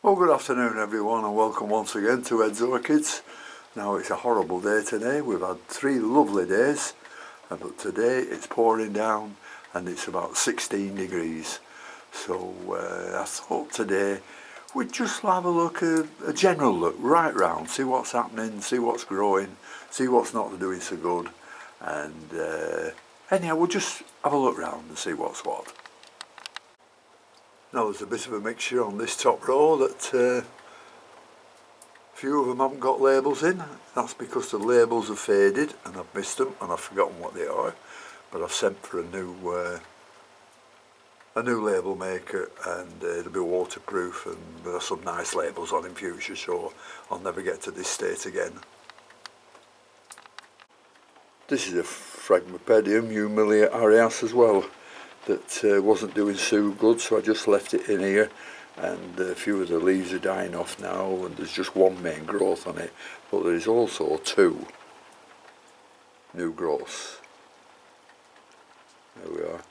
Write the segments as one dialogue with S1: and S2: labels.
S1: Well, good afternoon everyone, and welcome once again to Ed's Orchids. Now it's a horrible day today. We've had 3 lovely days, but today it's pouring down and it's about 16 degrees. So I thought today we'd just have a look, a general look right round, see what's happening, see what's growing, see what's not doing so good, and anyhow we'll just have a look round and see what's what. Now there's a bit of a mixture on this top row that a few of them haven't got labels in. That's because the labels are faded and I've missed them and I've forgotten what they are. But I've sent for a new label maker, and it'll be waterproof and there are some nice labels on in future, so I'll never get to this state again. This is a Fragment Pedium, eyas as well, that wasn't doing so good, so I just left it in here, and a few of the leaves are dying off now and there's just one main growth on it, but there is also 2 new growths. There we are,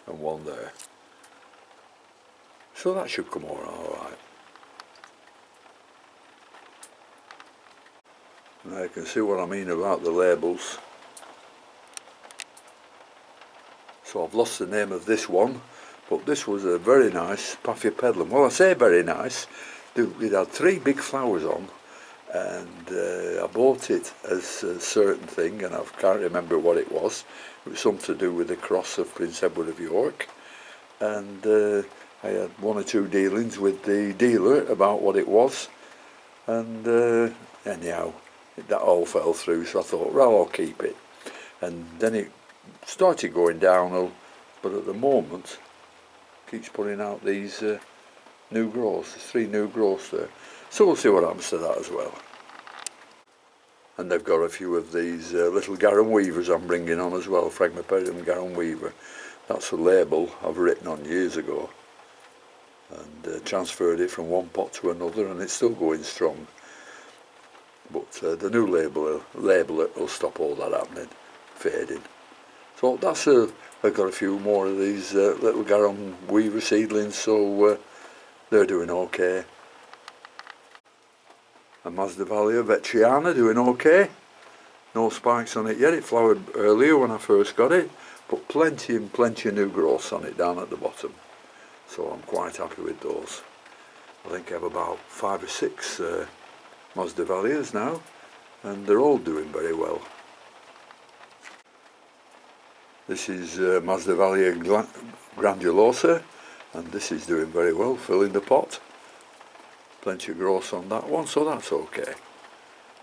S1: and 1 there, so that should come alright. Now you can see what I mean about the labels. So I've lost the name of this one, but this was a very nice Pedium. Well, I say very nice, it had 3 big flowers on, and I bought it as a certain thing, and I can't remember what it was. It was something to do with the cross of Prince Edward of York, and I had 1 or 2 dealings with the dealer about what it was, and anyhow, that all fell through, so I thought, well, I'll keep it. And then it started going downhill, but at the moment keeps putting out these new growths. There's 3 new growths there, so we'll see what happens to that as well. And they've got a few of these little garum weavers I'm bringing on as well, Fragment Pedium garum weaver. That's a label I've written on years ago, and transferred it from one pot to another, and it's still going strong. But the new label will stop all that happening, fading. So that's I've got a few more of these little garum weaver seedlings, so they're doing okay. And Mazda Vetriana doing okay. No spikes on it yet. It flowered earlier when I first got it, but plenty of new growths on it down at the bottom. So I'm quite happy with those. I think I have about 5 or 6 Mazda Vallias now, and they're all doing very well. This is Mazda Grandiolosa, and this is doing very well, filling the pot. Plenty of growth on that one, so that's okay.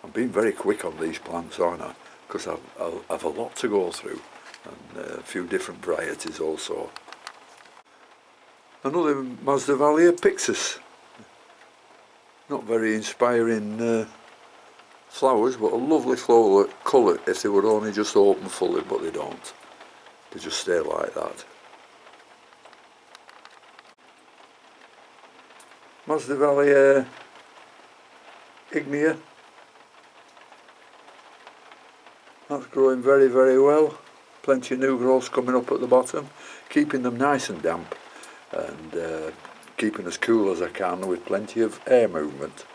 S1: I'm being very quick on these plants, aren't I? Because I've a lot to go through, and a few different varieties also. Another Mazda Pixis. Not very inspiring flowers, but a lovely colour if they would only just open fully, but they don't. They just stay like that. Mazda Ignea. That's growing very, very well. Plenty of new growths coming up at the bottom, keeping them nice and damp, and keeping as cool as I can with plenty of air movement.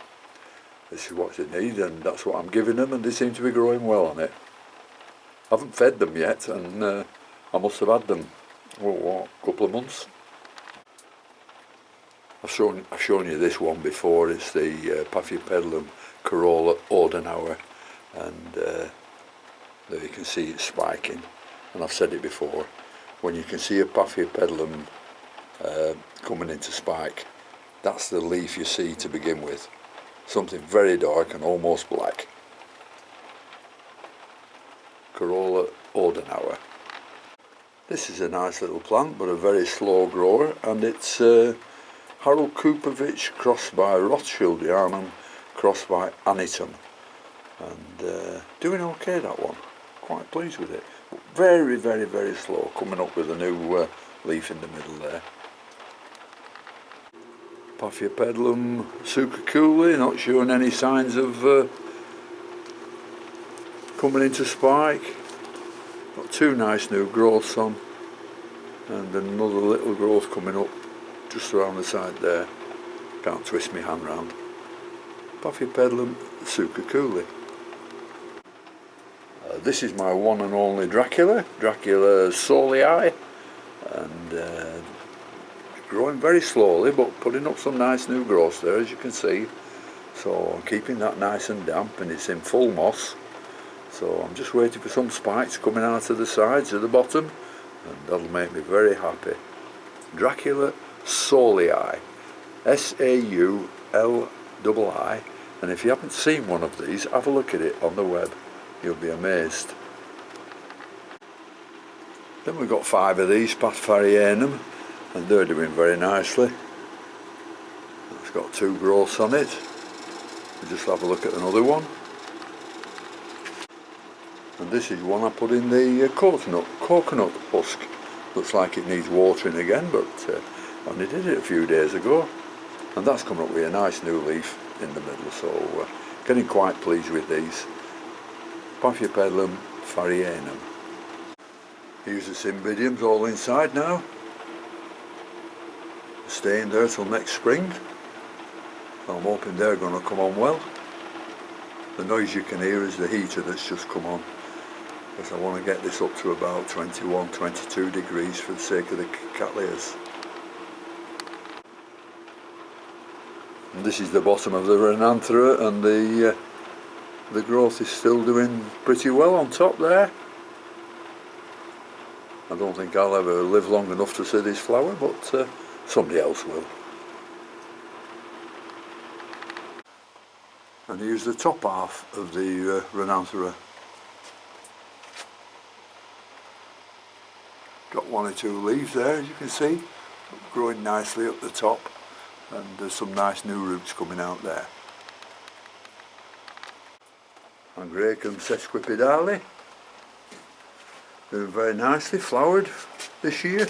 S1: This is what they need, and that's what I'm giving them, and they seem to be growing well on it. I haven't fed them yet, and I must have had them, a couple of months. I've shown you this one before. It's the Pedium Corolla Odenauer, and there you can see it spiking. And I've said it before, when you can see a Pedium coming into spike, that's the leaf you see to begin with. Something very dark and almost black. Corolla Odenauer. This is a nice little plant, but a very slow grower, and it's Harold Kupovich crossed by Rothschildianum crossed by Anitum, and doing okay, that one. Quite pleased with it. But very, very, very slow, coming up with a new leaf in the middle there. Pedium Sukakuli, not showing any signs of coming into spike. Got 2 nice new growths on, and another little growth coming up just around the side there. Can't twist my hand round. Paphiopedilum succuculi. This is my one and only Dracula solii, and growing very slowly but putting up some nice new growth there, as you can see. So I'm keeping that nice and damp, and it's in full moss. So I'm just waiting for some spikes coming out of the sides at the bottom, and that'll make me very happy. Dracula solii, Saulii, and if you haven't seen one of these, have a look at it on the web. You'll be amazed. Then we've got 5 of these, Phalaenopsis, and they're doing very nicely. It's got 2 growths on it. We'll just have a look at another one. And this is one I put in the coconut husk. Looks like it needs watering again, but I only did it a few days ago. And that's come up with a nice new leaf in the middle, so getting quite pleased with these. Paphiopedilum phalaenopsis. Here's the Pediums all inside now. Staying there till next spring. I'm hoping they're going to come on well. The noise you can hear is the heater that's just come on, because I want to get this up to about 21, 22 degrees for the sake of the cattleya. And this is the bottom of the Renanthera, and the growth is still doing pretty well on top there. I don't think I'll ever live long enough to see this flower, but somebody else will. And here's the top half of the Renanthera. Got 1 or 2 leaves there, as you can see, growing nicely up the top, and there's some nice new roots coming out there. And Gracum sesquipedale, doing very nicely, flowered this year,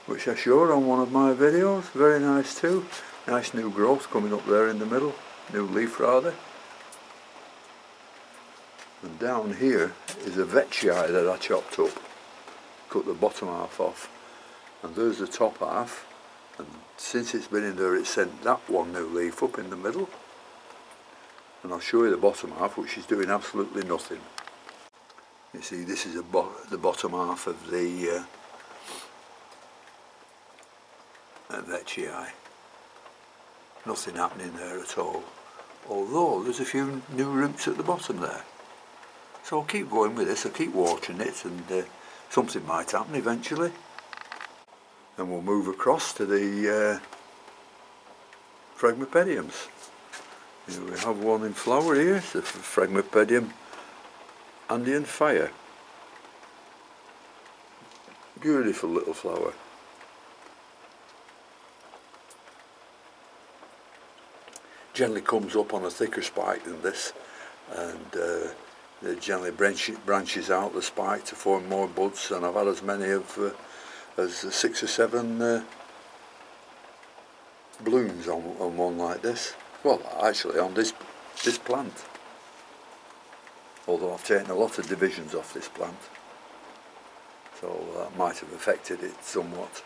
S1: which I showed on one of my videos. Very nice too. Nice new growth coming up there in the middle, new leaf rather. And down here is a vetchii that I chopped up, cut the bottom half off, and there's the top half, and since it's been in there it's sent that one new leaf up in the middle, and I'll show you the bottom half, which is doing absolutely nothing. You see, this is the bottom half of the vetchii. Nothing happening there at all, although there's a few new roots at the bottom there. So I'll keep going with this, I'll keep watering it, and something might happen eventually. Then we'll move across to the Fragment Pediums. Here we have one in flower here, it's the Fragment Pedium Andean fire. Beautiful little flower. Generally comes up on a thicker spike than this, and it generally branches out the spike to form more buds, and I've had as many as 6 or 7 blooms on one like this. Well, actually on this plant, although I've taken a lot of divisions off this plant, so that might have affected it somewhat.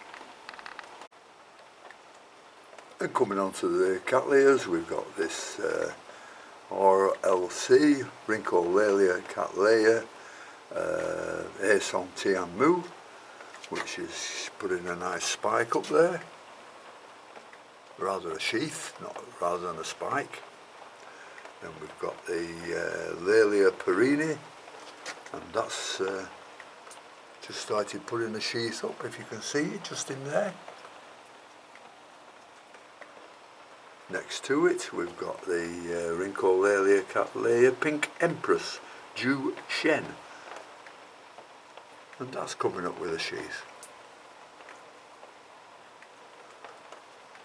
S1: And coming on to the cattleyas, we've got this RLC, Rhyncholalia cattleya, Mu, which is putting a nice spike up there, rather a sheath, rather than a spike. Then we've got the Laelia perini, and that's just started putting a sheath up, if you can see it just in there. Next to it we've got the Rhyncholalia cattleya Pink Empress Ju Shen, and that's coming up with a sheath.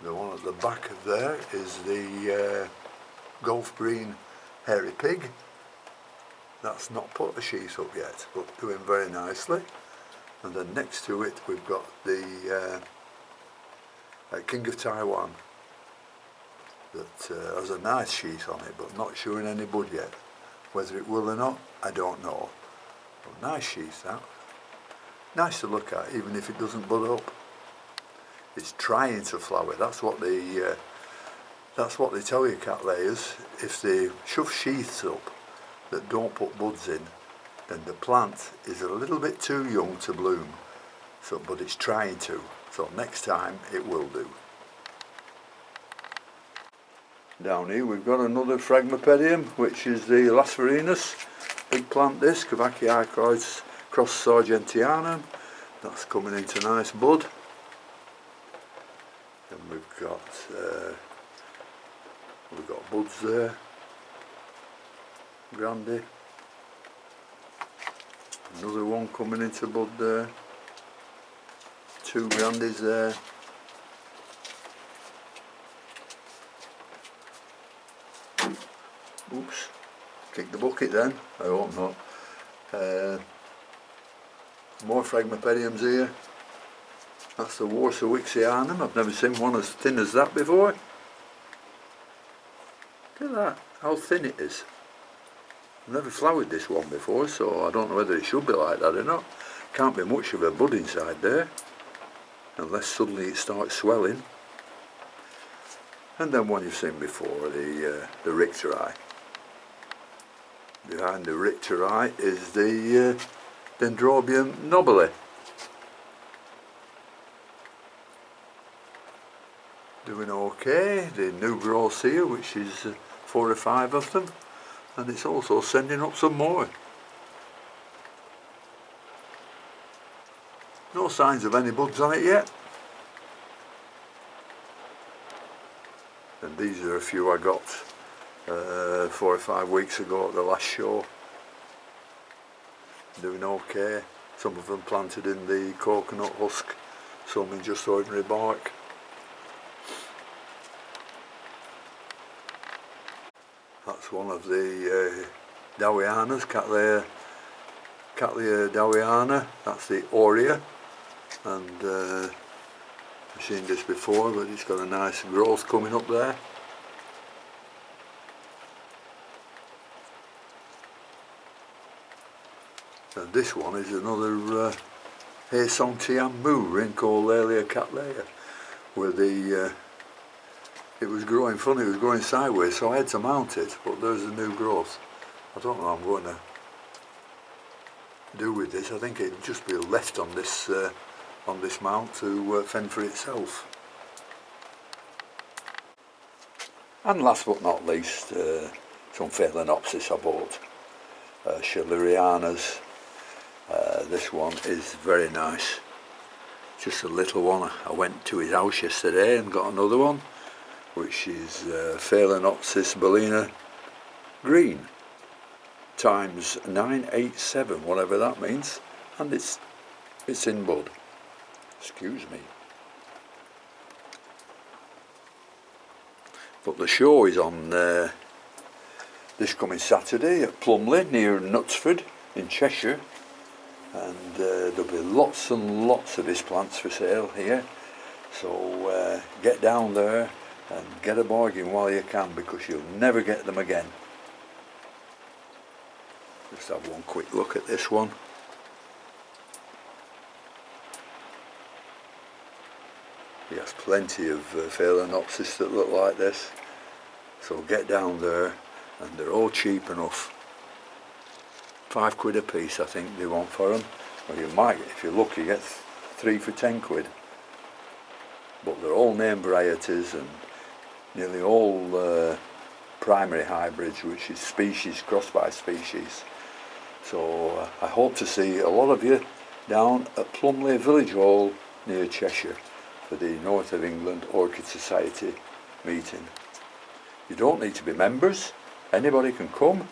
S1: The one at the back of there is the Gulf Green Hairy Pig. That's not put a sheath up yet, but doing very nicely. And then next to it we've got the King of Taiwan, that has a nice sheath on it, but not showing any bud yet. Whether it will or not, I don't know. But nice sheath, that. Nice to look at, even if it doesn't bud up. It's trying to flower. That's what the That's what they tell you, cat layers. If they shove sheaths up that don't put buds in, then the plant is a little bit too young to bloom. So, but it's trying to. So next time it will do. Down here we've got another Fragment Pedium, which is the Laspherinus. Big plant this, Cavacii cross Sargentianum. That's coming into nice bud. And we've got buds there. Grandi. Another one coming into bud there. Two Grandis there. Oops, kicked the bucket then, I hope not. More Fragment Pediums here. That's the Warsawixianum. I've never seen one as thin as that before. Look at that, how thin it is. I've never flowered this one before, so I don't know whether it should be like that or not. Can't be much of a bud inside there, unless suddenly it starts swelling. And then one you've seen before, the Richterii. Behind the Richterii is the Dendrobium nobile. Doing okay. The new growth here, which is 4 or 5 of them, and it's also sending up some more. No signs of any buds on it yet. And these are a few I got 4 or 5 weeks ago at the last show. Doing okay. Some of them planted in the coconut husk, some in just ordinary bark. That's one of the Dowianas, Cattleya dowiana. That's the Aurea, and I've seen this before, but it's got a nice growth coming up there. And this one is another Haesongtiamu, Rhyncholalia cattleya, where it was growing funny, it was growing sideways, so I had to mount it, but there's a new growth. I don't know what I'm going to do with this. I think it'd just be left on this mount to fend for itself. And last but not least, some Philanopsis I bought. Schillerianas. This one is very nice. Just a little one. I went to his house yesterday and got another one, which is Phalaenopsis Bellina green times 987, whatever that means, and it's in bud. Excuse me. But the show is on this coming Saturday at Plumley near Knutsford in Cheshire, and there'll be lots and lots of his plants for sale here, so get down there and get a bargain while you can, because you'll never get them again. Just have one quick look at this one. He has plenty of Philanopsis that look like this, so get down there, and they're all cheap enough. £5 a piece I think they want for them, or you might, if you're lucky, get 3 for 10 quid. But they're all name varieties and nearly all primary hybrids, which is species crossed by species. So I hope to see a lot of you down at Plumley Village Hall near Cheshire for the North of England Orchid Society meeting. You don't need to be members, anybody can come.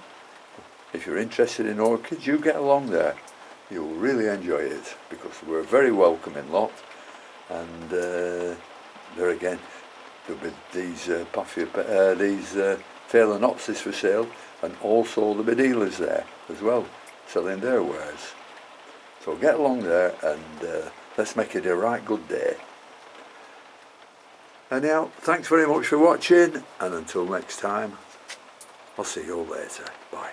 S1: If you're interested in orchids, you get along there. You'll really enjoy it, because we're a very welcoming lot, and there again there'll be these Philanopsis for sale, and also the bee dealers there as well, selling their wares. So get along there, and let's make it a right good day. Anyhow, thanks very much for watching, and until next time, I'll see you all later. Bye.